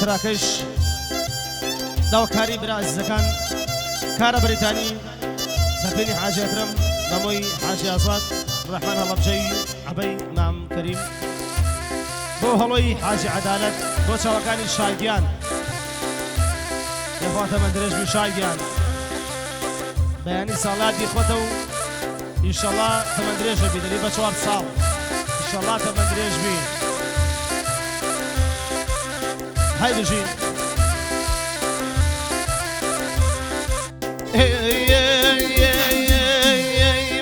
تراکەش داواکاری برا عزیزەکان کارە بریتانی سەفێنی حاجی ئەکرەم مەمۆی حاجی ئازاد ڕەحمان هەڵەبجەی عەبەی مام کەریم بۆ هەڵۆی حاجی عەدالەت بۆ چاوەکانی شایگیان یەخواتە من درێژبی شایگیان بەیانی ساڵاتی خۆتە و ئینشەڵا تەمەن درێژە بی دەری بە 4 ساڵ ئینشەڵا تەمەن درێژ بی هاي بژین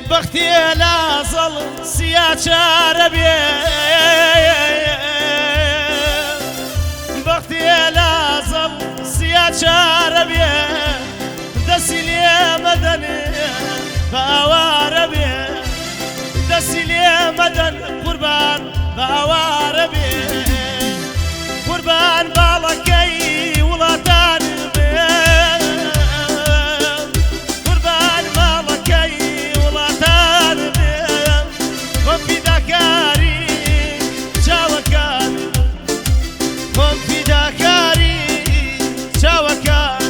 بەختی لازڵ سیا چارە بێ بەختی لازڵ سیا چارە بێ دەستی لێ مەدەنێ بە ئاوارە بێ دەستی لێ مەدەن قوربان بە ئاوارە بێ قوربان باڵەکەی وڵاتان بێ قوربان ماڵەکەی وڵاتان بێ خۆم فیداکاری چاوەکان خۆم فیداکاری چاوەکان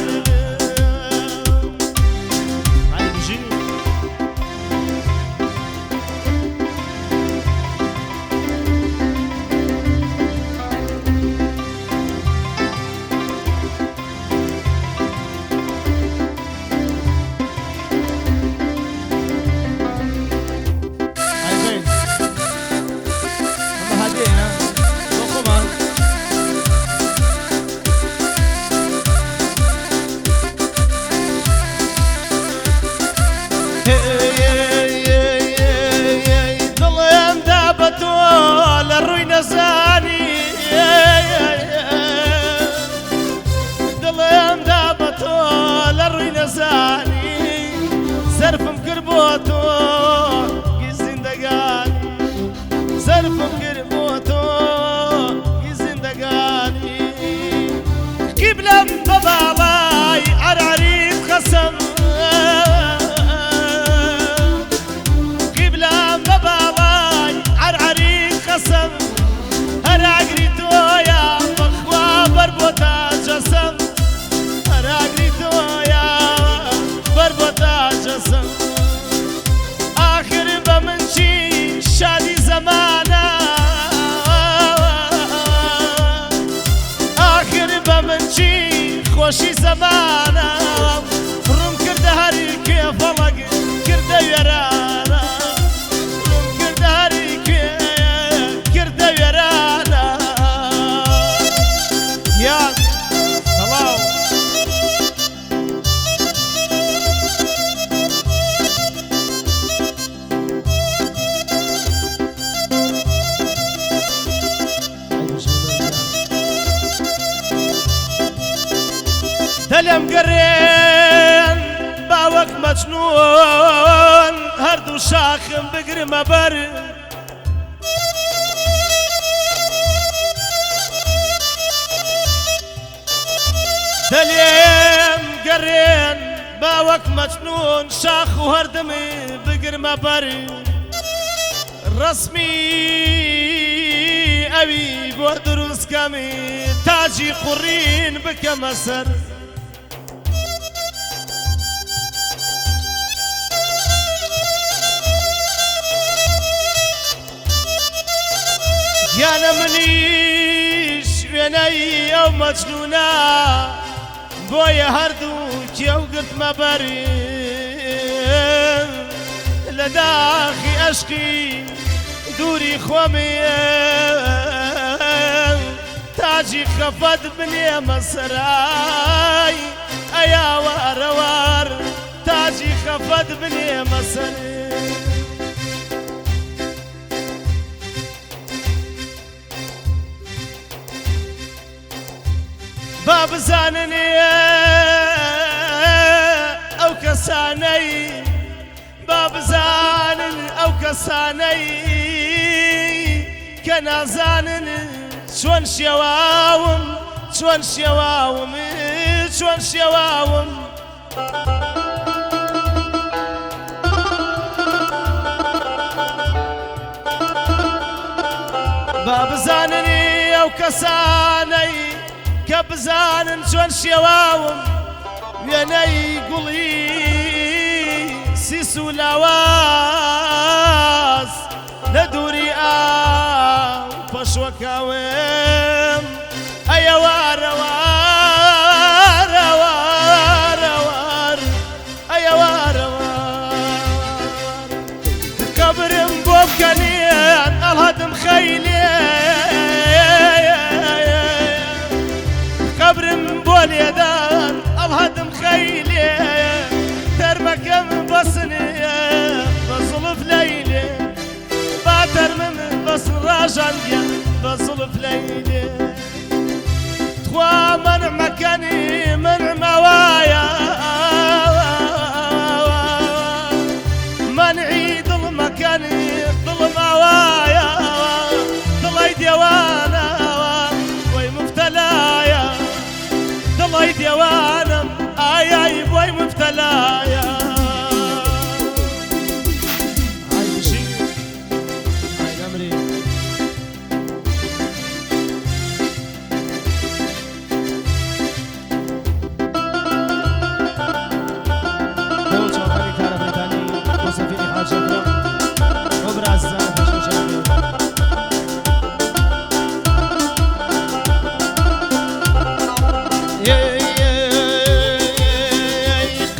زرفم کرد بۆ تۆ گی زیندەگانی زرفم کرد بۆ تۆ گی زیندەگانی قیبلەم بە باڵای عەرعەریت خەسەم قیبلەم بە باڵای عەرعەریت خەسەم هەر ئاگری تۆیە بەخوا بەر بۆ تاجەسەم هەر ئاگری تۆیە بەر بۆ تاجەسەم آخر بە من چی شادی زەمانە آخر بە من چی خۆشی زەمانە ڕوم کردە هەر کێفەڵک کردە وێرانە ڕوم کردە هەر کردە وێرانە یان سەڵاو دلم گەڕێن باوەک مەجنون هەردوو شاخم بگرمە بەر دلێم گەڕێن باوەک مەجنون شاخ و هەردەمی بگرمە بەر ڕەسمی ئەوی بۆ دروستکەمی تاجی قوڕین بکەمە سەر گیانە منیش وێنەی ئەو مەجنونە بۆیە هەردوو کێو گرتمە بەری لە داخی ئەشکی دووری خۆمی تاجی خەفەت بنێمە سەرای ئەیا وارەوار تاجی خەفەت بنێمە سەر با بزانن ئەو کەسانەی با بزانن ئەو کەسانەی کە نازانن چۆن شێواوم چۆن شێواوم چۆن شێواوم با بزانن ئەو کەسانەی کە بزانن چۆن شێواوم وێنەی گوڵی سیس و لاواز لە دووری ئاو پەشوەکەوێم ئەیە وارەوار ئەیە وارەوار قەبرم بۆ بکەنێن ئەڵهەدم خەیلێ قبرم بۆ لێدان ئەڵهەدم خەیلێ تەرمەکەم بەسنێ بە زڵف لەیلێ با تەرمم بەسن ڕاژانگە بە زڵف لەیلێ تخوا منعمەکەنی منعمەوایە منعی دڵمەکەنی دڵمەوایە دڵی دێوانەوە وەی مفتەلایە دڵی دێوانم ئایای بۆی مفتەلایە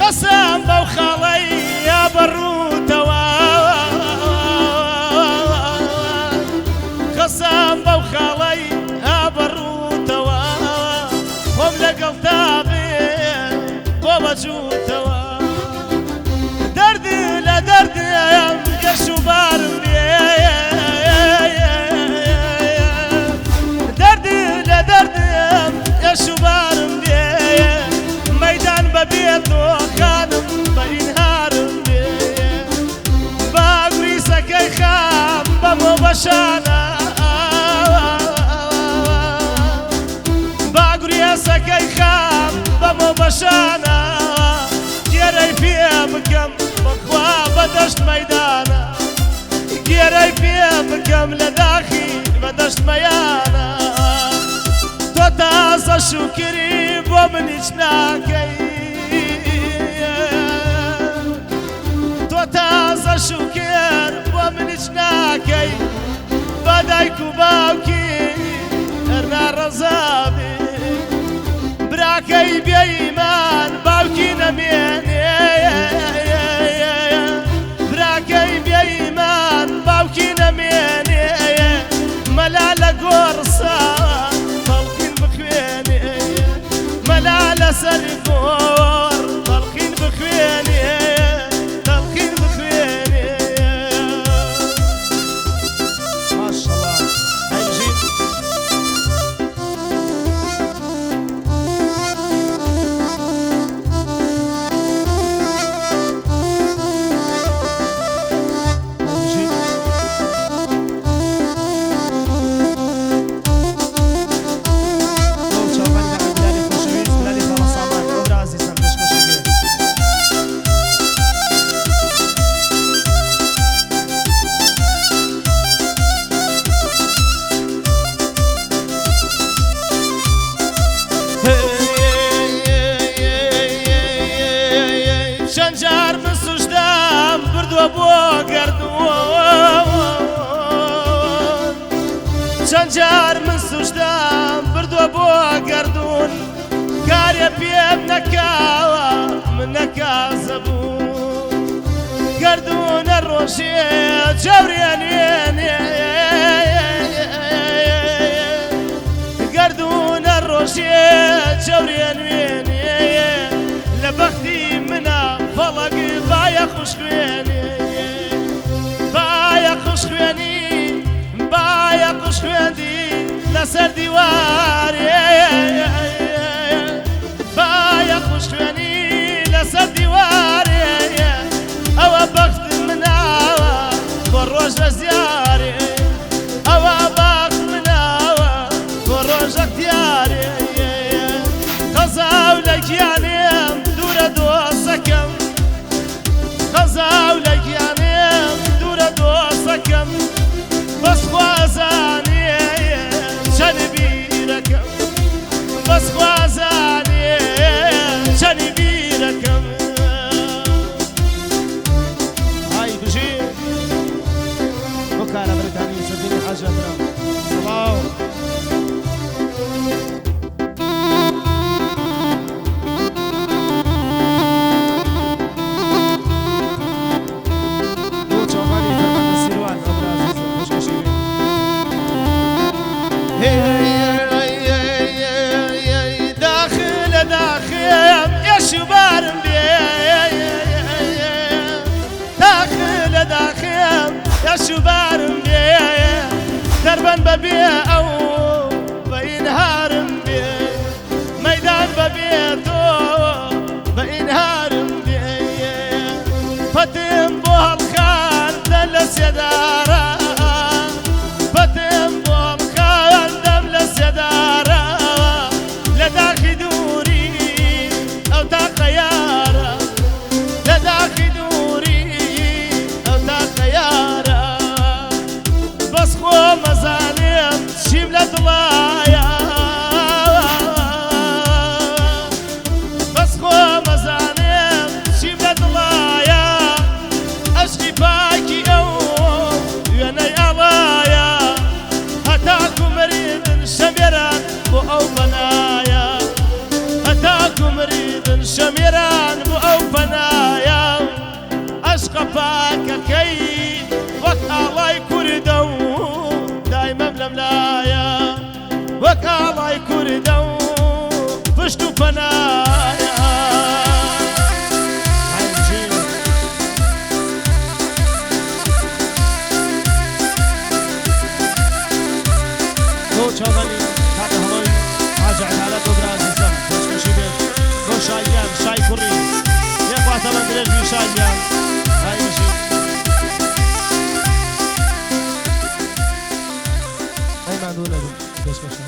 قسم بەو خاڵەی یا بەڕووتەوە قسم بەو خاڵەی یا بەڕووتەوە خۆم لەگەڵ تا بێن بۆ بەجووتەوە دەرد لە دەردم گەش و بارم بێ دەرد لە دەردم گەش و بارم بێ مەیدان بەبێت خانم بە ئینهارم بێ باگوری سەکەی خام بەمۆ بەشانە باگوریە سەکەی خام بەمۆ بەشانە گێرەی پێ بکەم بەخوا بەدەشت مەیدانە گێرەی پێ بکەم لە داخی بەدەشت مەیانە تۆ تازە شوکری بۆ منیش ناکەی تۆ تازە شوکر بۆ منیش ناکەی بە دایک و باوکی هەرنا ڕەزابی براکەی بێئیمان باوکی نەمێنێ براکەی بێئیمان باوکی نەمێنێ مەلا لە گۆڕسان تەڵقین بخوێنێ مەلا لەسەری گۆڕ تەڵقین بخوێنێ تەڵقین بخوێنێ ماشەڵڵا هەیژین چەند جار من سوژدام بردووە بۆ گەردوون چەند جار من سوژدام بردووە بۆ گەردوون کارێ پێم نەکاوە من نەکازە بوون گەردوونە ڕۆژێ جەورێنێنێ گەردوونە ڕۆژێ جەورێنێنێ لە بەختی منە فەڵەک باە خوشکوێنێ باە خوشکوێنی باە خوشکوێندی لەسەر دیوارێ باە خوشکوێنی لەسەر دیوارێ ئەوە بەخت مناوە بۆ ڕۆژە زیارێ ئەوە بەخت مناوە بۆ ڕۆژە دیارێ قەزاو لە گیانێم دوورە دۆسەکەم قەزاو لە گیانێم دوورە دۆسەکەم بەس خوازانێ چەند بیرەکەم بەس خوازانێ چەنی بیرەکەم ئای بژێ بۆ کارەبەرەکانی سەردەمی حاجی ئەکرەم سڵاو داخل داخل يا شبارم داخل داخل يا شبارم دربا ببي او بينهارم ميدان ببيتو بينهارم فتم بوها الخار دلس يا دارا فتم بوها الخار دلس يا دارا لداخ دوري او تا خيارا لداخ دوري او تا خيارا بس خو مزالم شبلة ضلايا بس خو مزالم شبلة ضلايا اشقي باكي او يني علايا هتاكو مريض شميران بو او بنايا هتاكو مريض شميران بو او بنايا اشقى باكا كي وك الله يكردو دايما ململايا وك الله يكردو فشتو فنايا چاوانی تحت هوای حاج عدالت و برازیزم خوشکشی بیش گو شایگان شای کوری یک وقت من درش بی شایگان های بشی ای من دونه بی خوشکشی